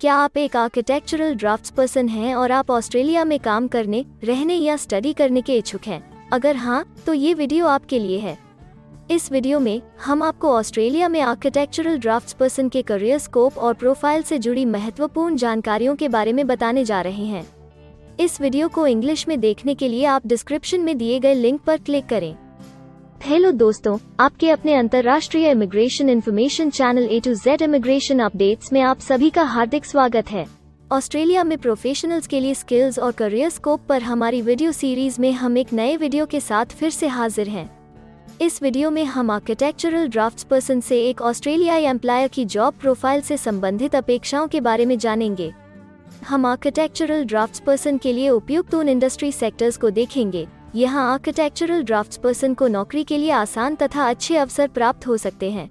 क्या आप एक आर्किटेक्चरल ड्राफ्ट्सपर्सन हैं और आप ऑस्ट्रेलिया में काम करने, रहने या स्टडी करने के इच्छुक हैं? अगर हाँ, तो ये वीडियो आपके लिए है। इस वीडियो में हम आपको ऑस्ट्रेलिया में आर्किटेक्चरल ड्राफ्ट्सपर्सन के करियर स्कोप और प्रोफाइल से जुड़ी महत्वपूर्ण जानकारियों के बारे में बताने जा रहे हैं। इस वीडियो को इंग्लिश में देखने के लिए आप डिस्क्रिप्शन में दिए गए लिंक पर क्लिक करें। हेलो दोस्तों, आपके अपने अंतर्राष्ट्रीय immigration information channel A to Z immigration updates में आप सभी का हार्दिक स्वागत है। ऑस्ट्रेलिया में प्रोफेशनल्स के लिए स्किल्स और करियर स्कोप पर हमारी वीडियो सीरीज में हम एक नए वीडियो के साथ फिर से हाजिर हैं। इस वीडियो में हम आर्किटेक्चरल ड्राफ्ट्सपर्सन से एक ऑस्ट्रेलियाई एम्प्लॉयर की जॉब प्रोफाइल से संबंधित अपेक्षाओं के बारे में जानेंगे। हम आर्किटेक्चरल ड्राफ्ट्सपर्सन के लिए उपयुक्त उन इंडस्ट्री सेक्टर्स को देखेंगे। यहाँ आर्किटेक्चरल ड्राफ्ट्सपर्सन को नौकरी के लिए आसान तथा अच्छे अवसर प्राप्त हो सकते हैं।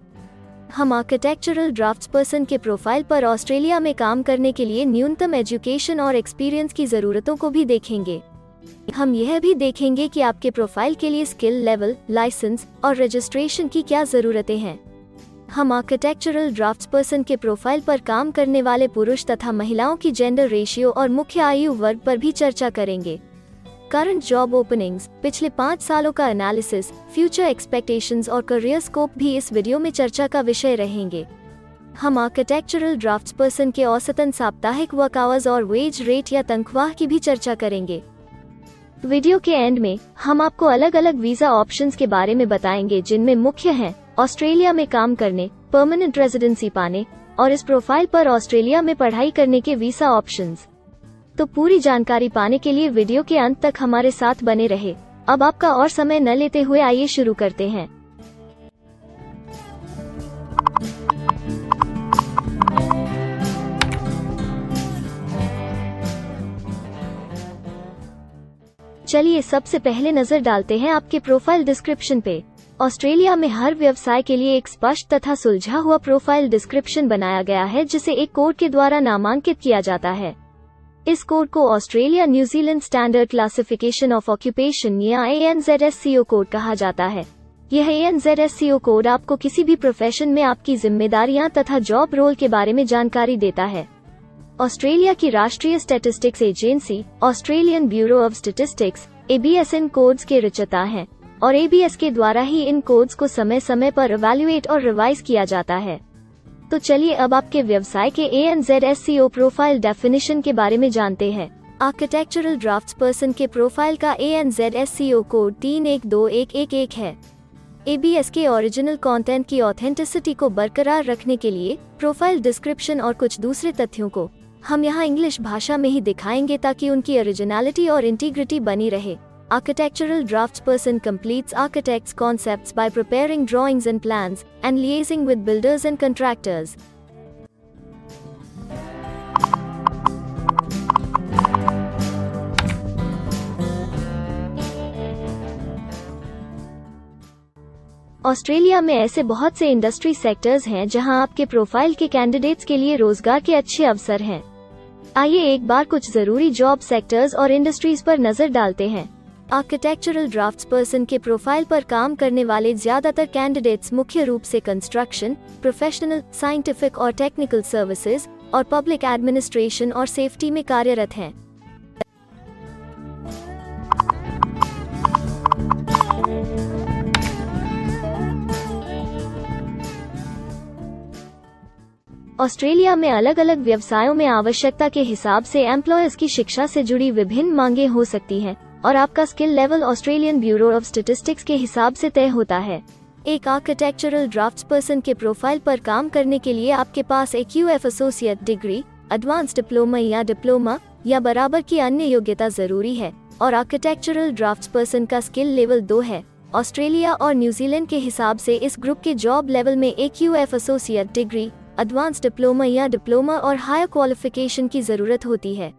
हम आर्किटेक्चरल ड्राफ्ट्सपर्सन के प्रोफाइल पर ऑस्ट्रेलिया में काम करने के लिए न्यूनतम एजुकेशन और एक्सपीरियंस की ज़रूरतों को भी देखेंगे। हम यह भी देखेंगे कि आपके प्रोफाइल के लिए स्किल लेवल, लाइसेंस और रजिस्ट्रेशन की क्या ज़रूरतें हैं। हम आर्किटेक्चरल ड्राफ्ट्सपर्सन के प्रोफाइल पर काम करने वाले पुरुष तथा महिलाओं की जेंडर रेशियो और मुख्य आयु वर्ग पर भी चर्चा करेंगे। करंट जॉब ओपनिंग्स, पिछले 5 सालों का एनालिसिस, फ्यूचर एक्सपेक्टेशंस और करियर स्कोप भी इस वीडियो में चर्चा का विषय रहेंगे। हम आर्किटेक्चरल ड्राफ्ट्सपर्सन के औसतन साप्ताहिक वर्क आवर्स और वेज रेट या तनख्वाह की भी चर्चा करेंगे। वीडियो के एंड में हम आपको अलग अलग वीजा ऑप्शंस के बारे में बताएंगे, जिनमें मुख्य हैं ऑस्ट्रेलिया में काम करने, परमानेंट रेजिडेंसी पाने और इस प्रोफाइल पर ऑस्ट्रेलिया में पढ़ाई करने के वीजा ऑप्शंस। तो पूरी जानकारी पाने के लिए वीडियो के अंत तक हमारे साथ बने रहे। अब आपका और समय न लेते हुए आइए शुरू करते हैं। चलिए सबसे पहले नजर डालते हैं आपके प्रोफाइल डिस्क्रिप्शन पे। ऑस्ट्रेलिया में हर व्यवसाय के लिए एक स्पष्ट तथा सुलझा हुआ प्रोफाइल डिस्क्रिप्शन बनाया गया है, जिसे एक कोड के द्वारा नामांकित किया जाता है। इस कोड को Australia New Zealand standard classification of occupation या ANZSCO कोड कहा जाता है। यह ANZSCO कोड आपको किसी भी प्रोफेशन में आपकी जिम्मेदारियां तथा जॉब रोल के बारे में जानकारी देता है। ऑस्ट्रेलिया की राष्ट्रीय statistics agency Australian bureau of statistics ABS in codes के रचयिता हैं और ABS के द्वारा ही इन कोड्स को समय समय पर इवैल्यूएट और रिवाइज किया जाता है। तो चलिए अब आपके व्यवसाय के ANZSCO प्रोफाइल डेफिनेशन के बारे में जानते हैं। आर्किटेक्चरल ड्राफ्ट्सपर्सन के प्रोफाइल का ANZSCO कोड 312111 है। ABS के ओरिजिनल कंटेंट की ऑथेंटिसिटी को बरकरार रखने के लिए प्रोफाइल डिस्क्रिप्शन और कुछ दूसरे तथ्यों को हम यहाँ इंग्लिश भाषा में ही दिखाएंगे, ताकि उनकी ओरिजिनलिटी और इंटीग्रिटी बनी रहे। Architectural draftsperson completes architects' concepts by preparing drawings and plans, and liaising with builders and contractors. Australia में ऐसे बहुत से इंडस्ट्री सेक्टर्स हैं जहां आपके प्रोफाइल के कैंडिडेट्स के लिए रोजगार के अच्छे अवसर हैं। आइए एक बार कुछ जरूरी जॉब सेक्टर्स और इंडस्ट्रीज पर नजर डालते हैं। आर्किटेक्चरल ड्राफ्ट्सपर्सन के प्रोफाइल पर काम करने वाले ज्यादातर कैंडिडेट्स मुख्य रूप से कंस्ट्रक्शन, प्रोफेशनल, साइंटिफिक और टेक्निकल सर्विसेज और पब्लिक एडमिनिस्ट्रेशन और सेफ्टी में कार्यरत हैं। ऑस्ट्रेलिया में अलग अलग व्यवसायों में आवश्यकता के हिसाब से एम्प्लॉयर्स की शिक्षा से जुड़ी विभिन्न मांगें हो सकती हैं और आपका skill level Australian bureau of statistics के हिसाब से तय होता है। एक आर्किटेक्चरल ड्राफ्ट्सपर्सन के प्रोफाइल पर काम करने के लिए आपके पास एक UF associate degree, advance diploma या बराबर की अन्य योग्यता जरूरी है और आर्किटेक्चरल ड्राफ्ट्सपर्सन का स्किल लेवल 2 है। ऑस्ट्रेलिया और न्यूजीलैंड के हिसाब से इस ग्रुप के जॉब लेवल में एक UF associate degree, advance diploma और हायर क्वालिफिकेशन की जरूरत होती है।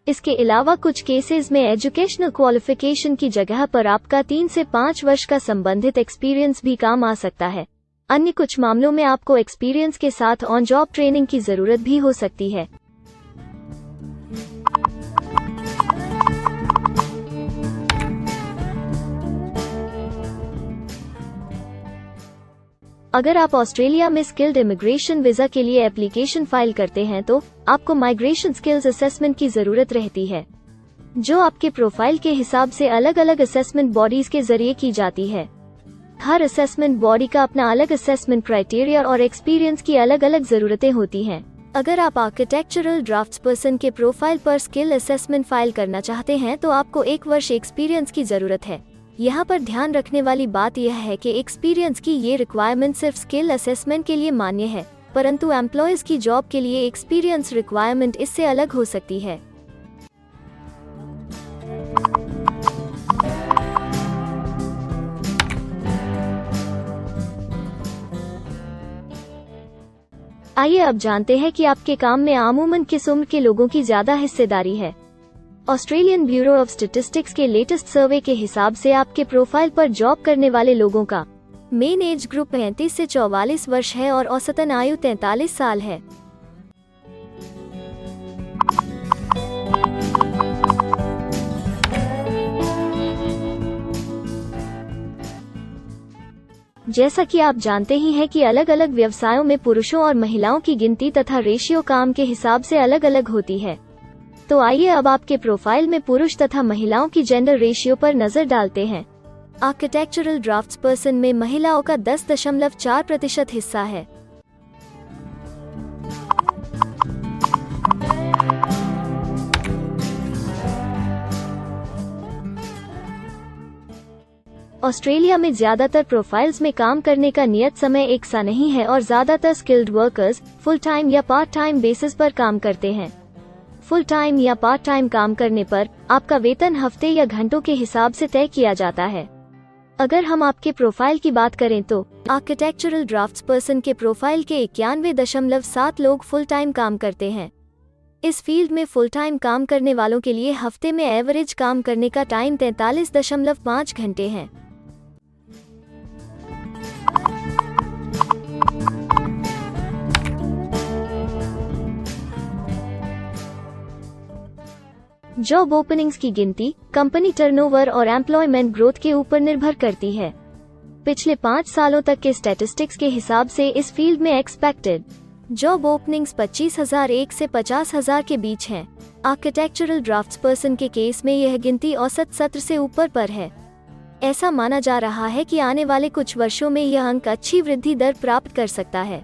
इसके अलावा कुछ केसेस में एजुकेशनल क्वालिफिकेशन की जगह पर आपका 3 से 5 वर्ष का संबंधित एक्सपीरियंस भी काम आ सकता है। अन्य कुछ मामलों में आपको एक्सपीरियंस के साथ ऑन जॉब ट्रेनिंग की जरूरत भी हो सकती है। अगर आप ऑस्ट्रेलिया में स्किल्ड इमिग्रेशन वीजा के लिए एप्लीकेशन फाइल करते हैं तो आपको माइग्रेशन स्किल्स असेसमेंट की जरूरत रहती है, जो आपके प्रोफाइल के हिसाब से अलग अलग असेसमेंट बॉडीज के जरिए की जाती है। हर असेसमेंट बॉडी का अपना अलग असेसमेंट क्राइटेरिया और एक्सपीरियंस की अलग अलग जरूरतें होती हैं। अगर आप आर्किटेक्चरल ड्राफ्ट्सपर्सन के प्रोफाइल पर स्किल असेसमेंट फाइल करना चाहते हैं तो आपको 1 वर्ष एक्सपीरियंस की जरूरत है। यहाँ पर ध्यान रखने वाली बात यह है कि एक्सपीरियंस की ये रिक्वायरमेंट सिर्फ स्किल असेसमेंट के लिए मान्य है, परंतु एम्प्लॉयज की जॉब के लिए एक्सपीरियंस रिक्वायरमेंट इससे अलग हो सकती है। आइए अब जानते हैं कि आपके काम में आमूमन किस उम्र के लोगों की ज्यादा हिस्सेदारी है। ऑस्ट्रेलियन ब्यूरो ऑफ स्टैटिस्टिक्स के लेटेस्ट सर्वे के हिसाब से आपके प्रोफाइल पर जॉब करने वाले लोगों का मेन एज ग्रुप 35 से 44 वर्ष है और औसतन आयु 43 साल है। जैसा कि आप जानते ही हैं कि अलग अलग व्यवसायों में पुरुषों और महिलाओं की गिनती तथा रेशियो काम के हिसाब से अलग अलग होती है। तो आइए अब आपके प्रोफाइल में पुरुष तथा महिलाओं की जेंडर रेशियो पर नजर डालते हैं। आर्किटेक्चरल ड्राफ्ट्सपर्सन में महिलाओं का 10.4% हिस्सा है। ऑस्ट्रेलिया में ज्यादातर प्रोफाइल्स में काम करने का नियत समय एक सा नहीं है और ज्यादातर स्किल्ड वर्कर्स फुल टाइम या पार्ट टाइम बेसिस पर काम करते हैं। फुल टाइम या पार्ट टाइम काम करने पर आपका वेतन हफ्ते या घंटों के हिसाब से तय किया जाता है। अगर हम आपके प्रोफाइल की बात करें तो आर्किटेक्चरल ड्राफ्ट्सपर्सन के प्रोफाइल के 91.7 लोग फुल टाइम काम करते हैं। इस फील्ड में फुल टाइम काम करने वालों के लिए हफ्ते में एवरेज काम करने का टाइम 43.5 घंटे है। जॉब ओपनिंग्स की गिनती कंपनी टर्नओवर और एम्प्लॉयमेंट ग्रोथ के ऊपर निर्भर करती है। पिछले 5 सालों तक के स्टैटिस्टिक्स के हिसाब से इस फील्ड में एक्सपेक्टेड जॉब ओपनिंग्स 25,001 से 50,000 के बीच हैं। आर्किटेक्चरल ड्राफ्ट्सपर्सन के केस में यह गिनती औसत सत्र से ऊपर पर है। ऐसा माना जा रहा है कि आने वाले कुछ वर्षों में यह अंक अच्छी वृद्धि दर प्राप्त कर सकता है।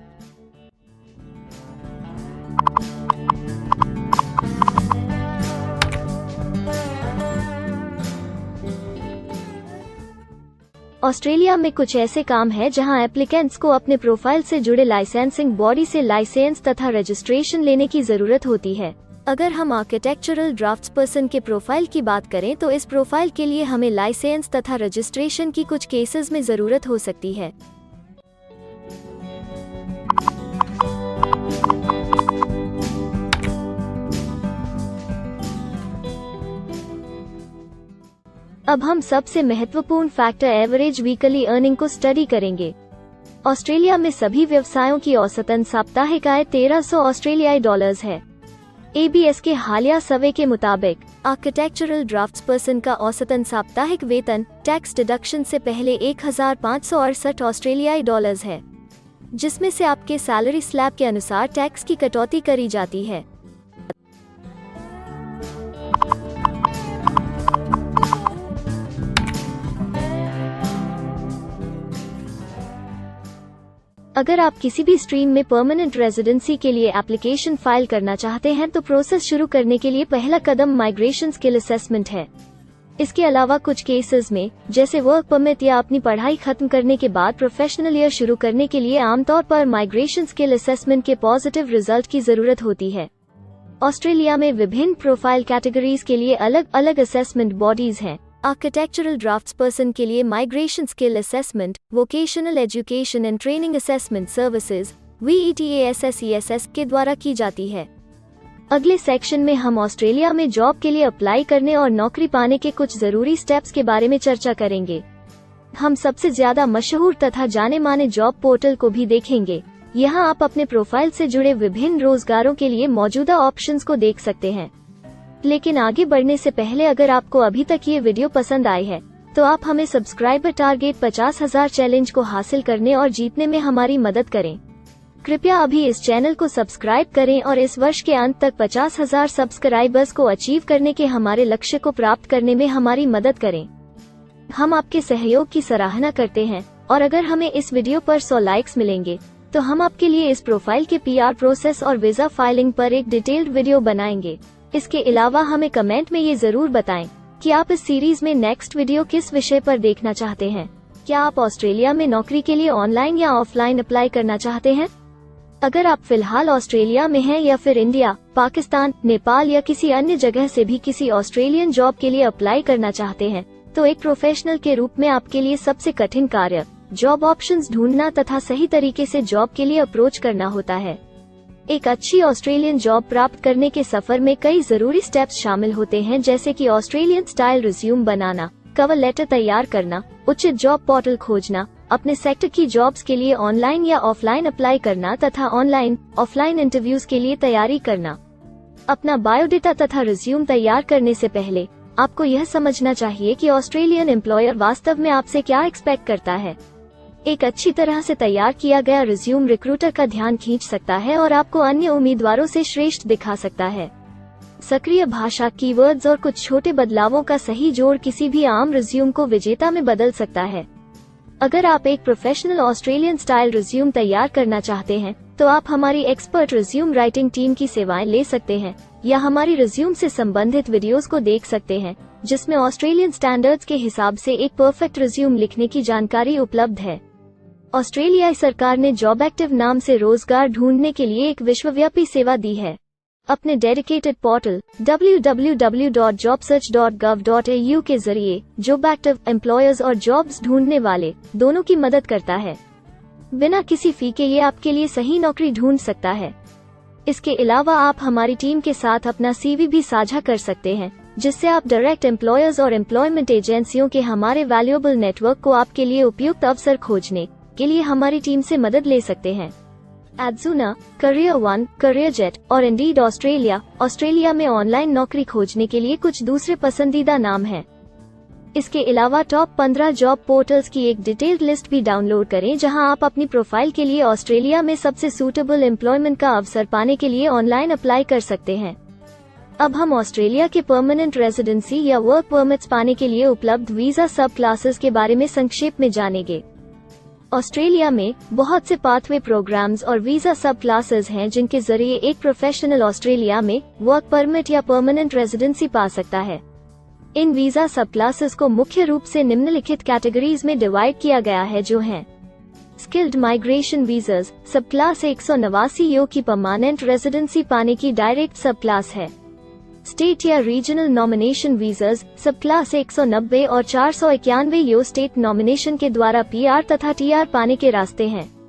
ऑस्ट्रेलिया में कुछ ऐसे काम हैं जहां एप्लीकेंट्स को अपने प्रोफाइल से जुड़े लाइसेंसिंग बॉडी से लाइसेंस तथा रजिस्ट्रेशन लेने की जरूरत होती है। अगर हम आर्किटेक्चरल ड्राफ्ट्सपर्सन के प्रोफाइल की बात करें तो इस प्रोफाइल के लिए हमें लाइसेंस तथा रजिस्ट्रेशन की कुछ केसेस में जरूरत हो सकती है। अब हम सबसे महत्वपूर्ण फैक्टर एवरेज वीकली अर्निंग को स्टडी करेंगे। ऑस्ट्रेलिया में सभी व्यवसायों की औसतन साप्ताहिक आय 1300 ऑस्ट्रेलियाई डॉलर्स है। ABS के हालिया सर्वे के मुताबिक आर्किटेक्चरल ड्राफ्ट्सपर्सन का औसतन साप्ताहिक वेतन टैक्स डिडक्शन से पहले 1568 ऑस्ट्रेलियाई डॉलर्स है, जिसमें से आपके सैलरी स्लैब के अनुसार टैक्स की कटौती करी जाती है। अगर आप किसी भी स्ट्रीम में परमानेंट रेजिडेंसी के लिए एप्लीकेशन फाइल करना चाहते हैं तो प्रोसेस शुरू करने के लिए पहला कदम माइग्रेशन स्किल असेसमेंट है। इसके अलावा कुछ केसेस में जैसे वर्क परमिट या अपनी पढ़ाई खत्म करने के बाद प्रोफेशनल ईयर शुरू करने के लिए आमतौर पर माइग्रेशन स्किल असेसमेंट के पॉजिटिव रिजल्ट की जरूरत होती है। ऑस्ट्रेलिया में विभिन्न प्रोफाइल कैटेगरीज के लिए अलग अलग असेसमेंट बॉडीज हैं। आर्किटेक्चरल ड्राफ्ट्सपर्सन के लिए migration skill assessment vocational education and training assessment services VETASSESS के द्वारा की जाती है। अगले सेक्शन में हम ऑस्ट्रेलिया में जॉब के लिए अप्लाई करने और नौकरी पाने के कुछ जरूरी स्टेप्स के बारे में चर्चा करेंगे। हम सबसे ज्यादा मशहूर तथा जाने माने जॉब पोर्टल को भी देखेंगे। यहाँ आप अपने प्रोफाइल से जुड़े विभिन्न रोजगारों के लिए मौजूदा ऑप्शंस को देख सकते हैं। लेकिन आगे बढ़ने से पहले अगर आपको अभी तक ये वीडियो पसंद आई है तो आप हमें सब्सक्राइबर टारगेट 50,000 चैलेंज को हासिल करने और जीतने में हमारी मदद करें। कृपया अभी इस चैनल को सब्सक्राइब करें और इस वर्ष के अंत तक 50,000 सब्सक्राइबर्स को अचीव करने के हमारे लक्ष्य को प्राप्त करने में हमारी मदद करें। हम आपके सहयोग की सराहना करते हैं और अगर हमें इस वीडियो पर 100 लाइक्स मिलेंगे तो हम आपके लिए इस प्रोफाइल के PR प्रोसेस और वीजा फाइलिंग पर एक डिटेल्ड वीडियो बनाएंगे। इसके अलावा हमें कमेंट में ये जरूर बताएं कि आप इस सीरीज में नेक्स्ट वीडियो किस विषय पर देखना चाहते हैं। क्या आप ऑस्ट्रेलिया में नौकरी के लिए ऑनलाइन या ऑफलाइन अप्लाई करना चाहते हैं? अगर आप फिलहाल ऑस्ट्रेलिया में हैं या फिर इंडिया, पाकिस्तान, नेपाल या किसी अन्य जगह से भी किसी ऑस्ट्रेलियन जॉब के लिए अप्लाई करना चाहते हैं, तो एक प्रोफेशनल के रूप में आपके लिए सबसे कठिन कार्य जॉब ऑप्शंस ढूंढना तथा सही तरीके से जॉब के लिए अप्रोच करना होता है। एक अच्छी ऑस्ट्रेलियन जॉब प्राप्त करने के सफर में कई जरूरी स्टेप्स शामिल होते हैं, जैसे कि ऑस्ट्रेलियन स्टाइल रिज्यूम बनाना, कवर लेटर तैयार करना, उचित जॉब पोर्टल खोजना, अपने सेक्टर की जॉब्स के लिए ऑनलाइन या ऑफलाइन अप्लाई करना तथा ऑनलाइन ऑफलाइन इंटरव्यूज के लिए तैयारी करना। अपना बायोडेटा तथा रिज्यूम तैयार करने से पहले आपको यह समझना चाहिए कि ऑस्ट्रेलियन एम्प्लॉयर वास्तव में आपसे क्या एक्सपेक्ट करता है। एक अच्छी तरह से तैयार किया गया रिज्यूम रिक्रूटर का ध्यान खींच सकता है और आपको अन्य उम्मीदवारों से श्रेष्ठ दिखा सकता है। सक्रिय भाषा, कीवर्ड्स और कुछ छोटे बदलावों का सही जोड़ किसी भी आम रिज्यूम को विजेता में बदल सकता है। अगर आप एक प्रोफेशनल ऑस्ट्रेलियन स्टाइल रिज्यूम तैयार करना चाहते हैं, तो आप हमारी एक्सपर्ट रिज्यूम राइटिंग टीम की सेवाएं ले सकते हैं या हमारी रिज्यूम से संबंधित वीडियोस को देख सकते हैं, जिसमें ऑस्ट्रेलियन स्टैंडर्ड्स के हिसाब से एक परफेक्ट रिज्यूम लिखने की जानकारी उपलब्ध है। ऑस्ट्रेलियाई सरकार ने जॉब एक्टिव नाम से रोजगार ढूंढने के लिए एक विश्वव्यापी सेवा दी है। अपने डेडिकेटेड पोर्टल www.jobsearch.gov.au के जरिए जॉब एक्टिव एम्प्लॉयर्स और जॉब्स ढूंढने वाले दोनों की मदद करता है। बिना किसी फी के ये आपके लिए सही नौकरी ढूंढ सकता है। इसके अलावा आप हमारी टीम के साथ अपना CV भी साझा कर सकते हैं, जिससे आप डायरेक्ट एम्प्लॉयर्स और एम्प्लॉयमेंट एजेंसियों के हमारे वैल्यूएबल नेटवर्क को आपके लिए उपयुक्त अवसर खोजने के लिए हमारी टीम से मदद ले सकते हैं। एडजुना, करियर वन, करियर जेट और इंडीड ऑस्ट्रेलिया में ऑनलाइन नौकरी खोजने के लिए कुछ दूसरे पसंदीदा नाम हैं। इसके अलावा टॉप 15 जॉब पोर्टल्स की एक डिटेल्ड लिस्ट भी डाउनलोड करें, जहां आप अपनी प्रोफाइल के लिए ऑस्ट्रेलिया में सबसे सूटेबल एम्प्लॉयमेंट का अवसर पाने के लिए ऑनलाइन अप्लाई कर सकते हैं। अब हम ऑस्ट्रेलिया के परमानेंट रेजिडेंसी या वर्क परमिट्स पाने के लिए उपलब्ध वीजा सब क्लासेस के बारे में संक्षेप में जानेंगे। ऑस्ट्रेलिया में बहुत से पाथवे प्रोग्राम्स और वीजा सब क्लासेस हैं, जिनके जरिए एक प्रोफेशनल ऑस्ट्रेलिया में वर्क परमिट या परमानेंट रेजिडेंसी पा सकता है। इन वीजा सब क्लासेस को मुख्य रूप से निम्नलिखित कैटेगरीज में डिवाइड किया गया है, जो हैं स्किल्ड माइग्रेशन वीजास सब क्लास 189 यो की परमानेंट रेजिडेंसी पाने की डायरेक्ट सब क्लास है। स्टेट या रीजनल नॉमिनेशन वीजास सब क्लास 190 और 491 यो स्टेट नॉमिनेशन के द्वारा PR तथा TR पाने के रास्ते हैं।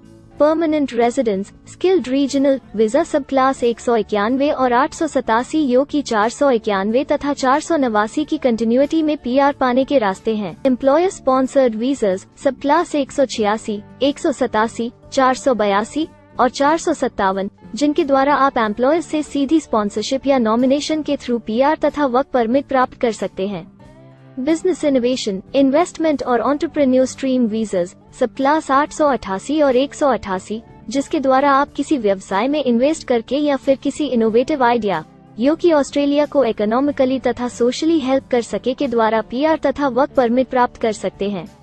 Permanent residence skilled regional visa सब क्लास 191 और 887 यो की 491 तथा 489 की कंटिन्यूटी में PR पाने के रास्ते हैं। एम्प्लॉयर स्पॉन्सर्ड वीजास सब क्लास 186, 187, 482 और 457, जिनके द्वारा आप एम्प्लॉयर से सीधी स्पॉन्सरशिप या नॉमिनेशन के थ्रू PR तथा वर्क परमिट प्राप्त कर सकते हैं। बिजनेस इनोवेशन, इन्वेस्टमेंट और एंटरप्रेन्योर स्ट्रीम वीजास सब क्लास 888 और 188, जिसके द्वारा आप किसी व्यवसाय में इन्वेस्ट करके या फिर किसी इनोवेटिव आइडिया यो कि ऑस्ट्रेलिया को इकोनॉमिकली तथा सोशली हेल्प कर सके के द्वारा PR तथा वर्क परमिट प्राप्त कर सकते हैं।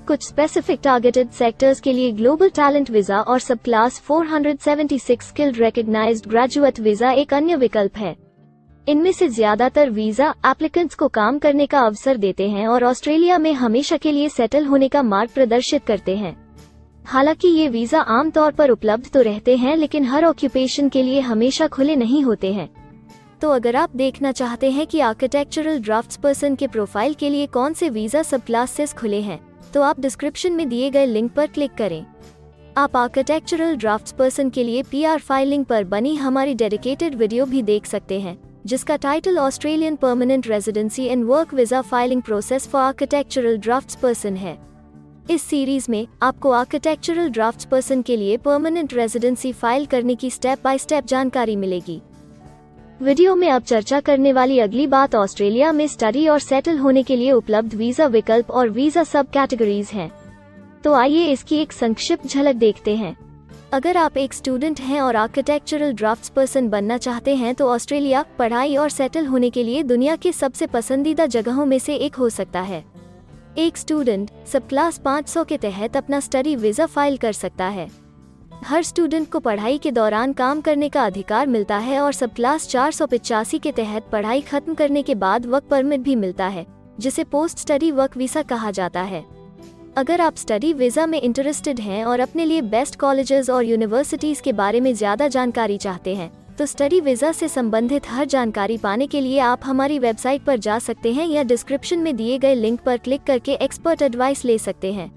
कुछ स्पेसिफिक टारगेटेड सेक्टर्स के लिए ग्लोबल टैलेंट वीजा और सब class 476 skilled recognised graduate visa एक अन्य विकल्प है। इनमें से ज्यादातर वीजा एप्लीकेंट्स को काम करने का अवसर देते हैं और ऑस्ट्रेलिया में हमेशा के लिए सेटल होने का मार्ग प्रदर्शित करते हैं। हालांकि ये वीजा आमतौर पर उपलब्ध तो रहते हैं, लेकिन हर ऑक्यूपेशन के लिए हमेशा खुले नहीं होते हैं। तो अगर आप देखना चाहते हैं कि आर्किटेक्चरल ड्राफ्ट्सपर्सन के प्रोफाइल के लिए कौन से वीजा सब क्लासेस खुले हैं, तो आप डिस्क्रिप्शन में दिए गए लिंक पर क्लिक करें। आप आर्किटेक्चरल ड्राफ्ट्सपर्सन के लिए PR फाइलिंग पर बनी हमारी डेडिकेटेड वीडियो भी देख सकते हैं, जिसका title Australian permanent residency and work visa filing process for architectural draftsperson है। इस सीरीज में आपको आर्किटेक्चरल ड्राफ्ट्सपर्सन के लिए परमानेंट रेजिडेंसी फाइल करने की स्टेप बाय स्टेप जानकारी मिलेगी। वीडियो में अब चर्चा करने वाली अगली बात ऑस्ट्रेलिया में स्टडी और सेटल होने के लिए उपलब्ध वीजा विकल्प और वीजा सब कैटेगरीज हैं। तो आइए इसकी एक संक्षिप्त झलक देखते हैं। अगर आप एक स्टूडेंट हैं और आर्किटेक्चरल ड्राफ्ट्सपर्सन बनना चाहते हैं तो ऑस्ट्रेलिया पढ़ाई और सेटल होने के लिए दुनिया के सबसे पसंदीदा जगहों में से एक हो सकता है। एक स्टूडेंट सब क्लास 500 के तहत अपना स्टडी वीजा फाइल कर सकता है। हर स्टूडेंट को पढ़ाई के दौरान काम करने का अधिकार मिलता है और सब क्लास 485 के तहत पढ़ाई खत्म करने के बाद वर्क परमिट भी मिलता है, जिसे पोस्ट स्टडी वर्क वीसा कहा जाता है। अगर आप स्टडी वीजा में इंटरेस्टेड हैं और अपने लिए बेस्ट कॉलेजेस और यूनिवर्सिटीज के बारे में ज्यादा जानकारी चाहते हैं, तो स्टडी वीजा से संबंधित हर जानकारी पाने के लिए आप हमारी वेबसाइट पर जा सकते हैं या डिस्क्रिप्शन में दिए गए लिंक पर क्लिक करके एक्सपर्ट एडवाइस ले सकते हैं।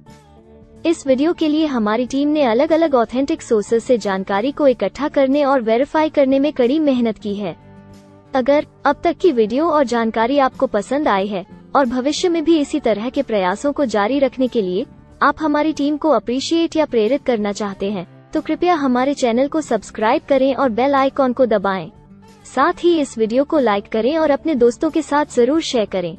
इस वीडियो के लिए हमारी टीम ने अलग अलग ऑथेंटिक सोर्सेज से जानकारी को इकट्ठा करने और वेरीफाई करने में कड़ी मेहनत की है। अगर अब तक की वीडियो और जानकारी आपको पसंद आई है और भविष्य में भी इसी तरह के प्रयासों को जारी रखने के लिए आप हमारी टीम को अप्रिशिएट या प्रेरित करना चाहते हैं, तो कृपया हमारे चैनल को सब्सक्राइब करें और बेल आइकॉन को दबाएं। साथ ही इस वीडियो को लाइक करें और अपने दोस्तों के साथ जरूर शेयर करें।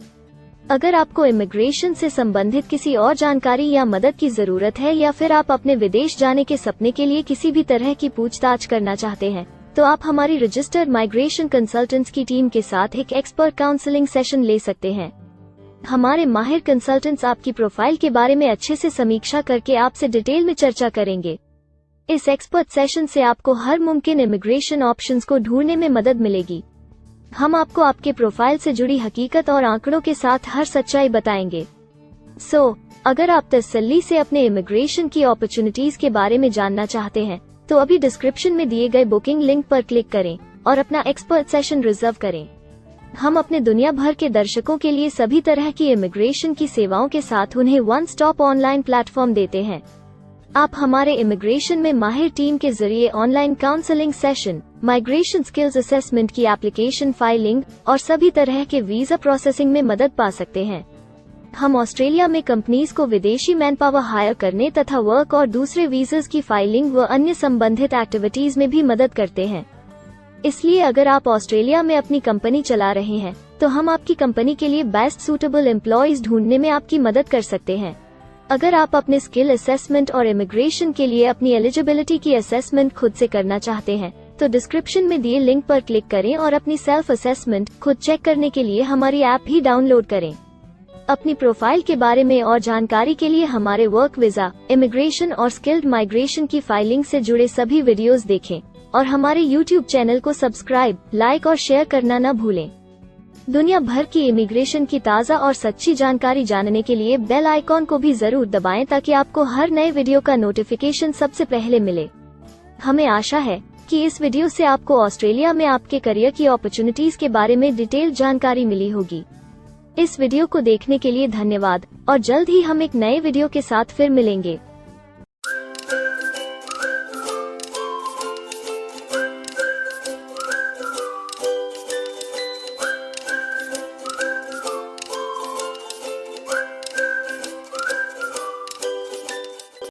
अगर आपको इमिग्रेशन से संबंधित किसी और जानकारी या मदद की जरूरत है या फिर आप अपने विदेश जाने के सपने के लिए किसी भी तरह की पूछताछ करना चाहते हैं, तो आप हमारी रजिस्टर्ड माइग्रेशन कंसल्टेंट्स की टीम के साथ एक एक्सपर्ट काउंसलिंग सेशन ले सकते हैं। हमारे माहिर कंसल्टेंट्स आपकी प्रोफाइल के बारे में अच्छे से समीक्षा करके आपसे डिटेल में चर्चा करेंगे। इस एक्सपर्ट सेशन से आपको हर मुमकिन इमिग्रेशन ऑप्शंस को ढूंढने में मदद मिलेगी। हम आपको आपके प्रोफाइल से जुड़ी हकीकत और आंकड़ों के साथ हर सच्चाई बताएंगे। अगर आप तसल्ली से अपने इमिग्रेशन की अपॉर्चुनिटीज के बारे में जानना चाहते हैं, तो अभी डिस्क्रिप्शन में दिए गए बुकिंग लिंक पर क्लिक करें और अपना एक्सपर्ट सेशन रिजर्व करें। हम अपने दुनिया भर के दर्शकों के लिए सभी तरह की इमिग्रेशन की सेवाओं के साथ उन्हें वन स्टॉप ऑनलाइन प्लेटफॉर्म देते हैं। आप हमारे इमिग्रेशन में माहिर टीम के जरिए online counselling session, migration skills assessment की एप्लीकेशन फाइलिंग और सभी तरह के वीजा प्रोसेसिंग में मदद पा सकते हैं। हम ऑस्ट्रेलिया में कंपनीज को विदेशी मैन पावर हायर करने तथा वर्क और दूसरे वीजास की फाइलिंग व अन्य संबंधित एक्टिविटीज में भी मदद करते हैं। इसलिए अगर आप ऑस्ट्रेलिया में अपनी कंपनी चला रहे हैं, तो हम आपकी कंपनी के लिए बेस्ट सूटेबल एम्प्लॉयज ढूंढने में आपकी मदद कर सकते हैं। अगर आप अपने स्किल असेसमेंट और इमिग्रेशन के लिए अपनी एलिजिबिलिटी की असेसमेंट खुद से करना चाहते हैं, तो डिस्क्रिप्शन में दिए लिंक पर क्लिक करें और अपनी सेल्फ असेसमेंट खुद चेक करने के लिए हमारी ऐप भी डाउनलोड करें। अपनी प्रोफाइल के बारे में और जानकारी के लिए हमारे वर्क वीजा, इमिग्रेशन और स्किल्ड माइग्रेशन की फाइलिंग से जुड़े सभी वीडियोस देखें और हमारे YouTube चैनल को सब्सक्राइब, लाइक और शेयर करना न भूलें। दुनिया भर की इमिग्रेशन की ताज़ा और सच्ची जानकारी जानने के लिए बेल आइकॉन को भी जरूर दबाएं ताकि आपको हर नए वीडियो का नोटिफिकेशन सबसे पहले मिले। हमें आशा है कि इस वीडियो से आपको ऑस्ट्रेलिया में आपके करियर की अपॉर्चुनिटीज के बारे में डिटेल जानकारी मिली होगी। इस वीडियो को देखने के लिए धन्यवाद और जल्द ही हम एक नए वीडियो के साथ फिर मिलेंगे।